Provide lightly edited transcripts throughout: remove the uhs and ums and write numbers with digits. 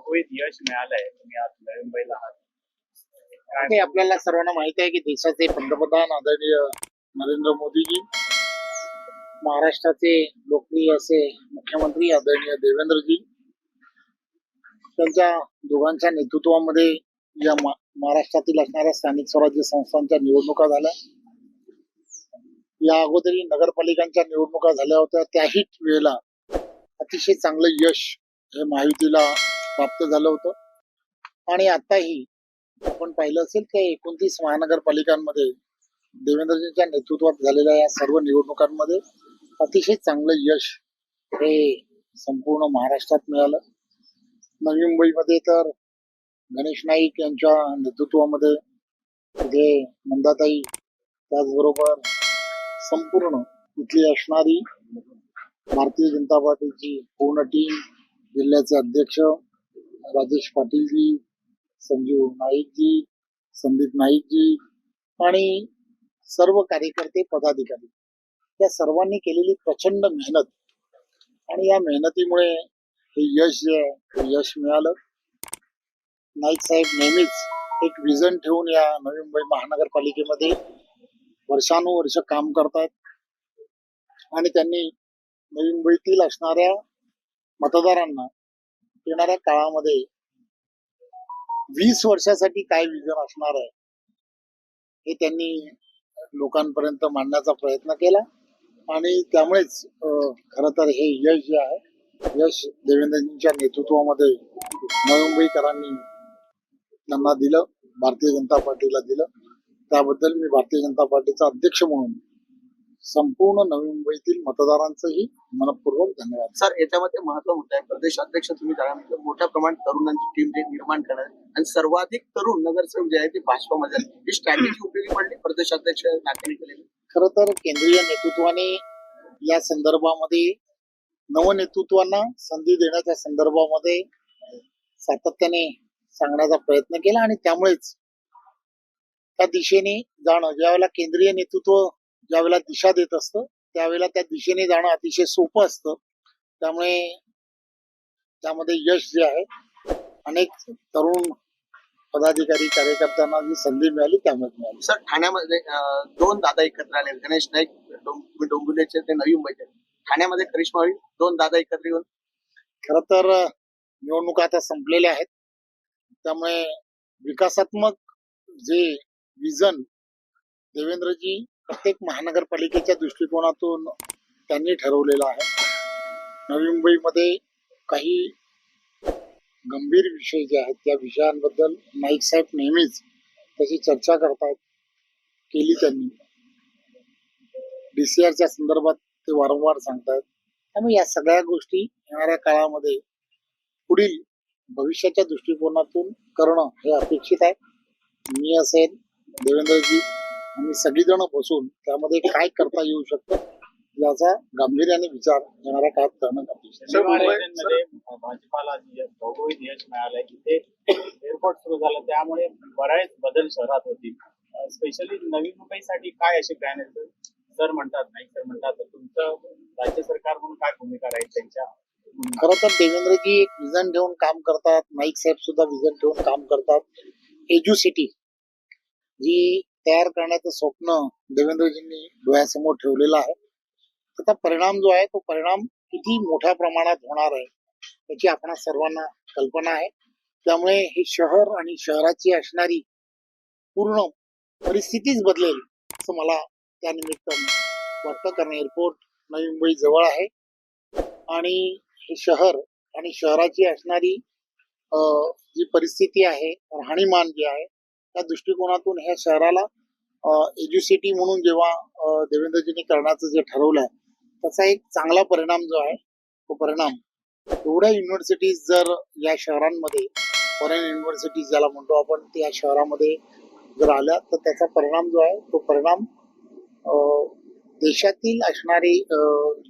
घवघवीत यश मिळालंय. तुम्ही आज नवी मुंबईला आहात. काय ते आपल्याला सर्वांना माहिती आहे की देशाचे पंतप्रधान आदरणीय नरेंद्र मोदीजी, महाराष्ट्राचे लोकप्रिय असे मुख्यमंत्री आदरणीय देवेंद्रजी, त्यांच्या दोघांच्या नेतृत्वामध्ये या महाराष्ट्रातील असणाऱ्या स्थानिक स्वराज्य संस्थांच्या निवडणुका झाल्या. या अगोदरी नगरपालिकांच्या निवडणुका झाल्या होत्या. त्याही वेळेला अतिशय चांगलं यश हे महायुतीला प्राप्त झालं होतं. आणि आताही आपण पाहिलं असेल की 29 महानगरपालिकांमध्ये देवेंद्रजींच्या नेतृत्वात झालेल्या या सर्व निवडणुकांमध्ये अतिशय चांगलं यश हे संपूर्ण महाराष्ट्रात मिळालं. नवी मुंबईमध्ये तर गणेश नाईक यांच्या नेतृत्वामध्ये तिथे मंदाताई, त्याचबरोबर संपूर्ण इथली असणारी भारतीय जनता पार्टीची पूर्ण टीम, जिल्ह्याचे अध्यक्ष राजेश पाटीलजी, संजीव नाईकजी, संदीप नाईकजी आणि सर्व कार्यकर्ते, पदाधिकारी, या सर्वांनी केलेली प्रचंड मेहनत आणि या मेहनतीमुळे हे यश जे आहे हे यश मिळालं. नाईक साहेब नेहमीच एक विजन ठेवून या नवी मुंबई महानगरपालिकेमध्ये वर्षानुवर्ष काम करतात आणि त्यांनी नवी मुंबईतील असणाऱ्या मतदारांना येणाऱ्या काळामध्ये 20 वर्षासाठी काय विजन असणार आहे हे त्यांनी लोकांपर्यंत मांडण्याचा प्रयत्न केला. आणि त्यामुळेच खरं तर हे यश जे आहे, यश देवेंद्रजींच्या नेतृत्वामध्ये नवी मुंबईकरांनी त्यांना दिलं, भारतीय जनता पार्टीला दिलं. त्याबद्दल मी भारतीय जनता पार्टीचा अध्यक्ष म्हणून संपूर्ण नवी मुंबईतील मतदारांचंही मनपूर्वक धन्यवाद. सर, याच्यामध्ये महत्व होत आहे, प्रदेश अध्यक्ष तुम्ही त्यानंतर मोठ्या प्रमाणात तरुणांची टीम जे निर्माण करणार आणि सर्वाधिक तरुण नगरसेवक जे आहे ते भाजपामध्ये, ही स्ट्रॅटेजी उपयोगी पडली प्रदेश अध्यक्ष नागरिक केलेली. खरं तर केंद्रीय नेतृत्वाने या संदर्भामध्ये नवनेतृत्वांना संधी देण्याच्या संदर्भामध्ये सातत्याने सांगण्याचा प्रयत्न केला आणि त्यामुळेच त्या दिशेने जाणं, ज्यावेळेला केंद्रीय नेतृत्व ज्यावेळेला दिशा देत असतं त्यावेळेला त्या दिशेने जाणं अतिशय सोपं असतं. त्यामुळे त्यामध्ये यश जे आहे, अनेक तरुण पदाधिकारी, कार्यकर्त्यांना जी संधी मिळाली त्यामध्ये मिळाली. सर, ठाण्यामध्ये 2 दादा एकत्र आले, गणेश नाईक डोंबिवलीचे ते नवी मुंबईचे. ठाण्यामध्ये करिश्मा होईल, 2 दादा एकत्र येऊन. खरं तर निवडणुका आता संपलेल्या आहेत, त्यामुळे विकासात्मक जे विजन देवेंद्रजी प्रत्येक महानगरपालिकेच्या दृष्टिकोनातून त्यांनी ठरवलेलं आहे. नवी मुंबईमध्ये काही गंभीर विषय जे आहेत त्या विषयांबद्दल नाईक साहेब नेहमीच त्याची चर्चा करतात, केली त्यांनी. DCRच्या संदर्भात ते वारंवार सांगतात. त्यामुळे या सगळ्या गोष्टी येणाऱ्या काळामध्ये पुढील भविष्याच्या दृष्टिकोनातून करणं हे अपेक्षित आहे. मी असेल, देवेंद्रजी, आम्ही सगळीजण बसून त्यामध्ये काय करता येऊ शकतं याचा गांभीर्याने विचार येणाऱ्या काळात करणं अपेक्षित मध्ये भाजपाला घवघवीत यश मिळालंय. इथे एअरपोर्ट सुरू झालं, त्यामुळे बरेच बदल शहरात होतील. स्पेशली नवी मुंबईसाठी काय असे प्लॅन आहेत? सर म्हणतात, नाही सर म्हणतात, तर तुमचं राज्य सरकार म्हणून काय भूमिका राहील त्यांच्या? खरं तर देवेंद्रजी एक विजन ठेवून काम करतात, नाईक साहेब सुद्धा विजन ठेवून काम करतात. एज्युसिटी जी तयार करण्याचं स्वप्न देवेंद्रजींनी डोळ्यासमोर ठेवलेलं आहे. त्याचा परिणाम जो आहे तो परिणाम किती मोठ्या प्रमाणात होणार आहे याची आपण सर्वांना कल्पना आहे. त्यामुळे हे शहर आणि शहराची असणारी पूर्ण परिस्थितीच बदलेल असं मला त्यानिमित्तानं वाटतं. कारण एअरपोर्ट नवी मुंबई जवळ आहे आणि हे शहर आणि शहराची असणारी जी परिस्थिती आहे, राहणीमान जे आहे, त्या दृष्टिकोनातून ह्या शहराला एज्युसिटी म्हणून जेव्हा देवेंद्रजींनी करण्याचं जे ठरवलं आहे त्याचा एक चांगला परिणाम जो आहे तो परिणाम एवढ्या युनिव्हर्सिटीज जर या शहरांमध्ये, फॉरेन युनिव्हर्सिटीज ज्याला म्हणतो आपण, त्या शहरामध्ये जर आल्या तर त्याचा परिणाम जो आहे तो परिणाम देशातील असणारी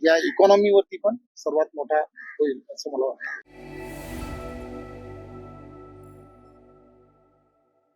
या इकॉनॉमीवरती पण सर्वात मोठा होईल असं मला वाटतं.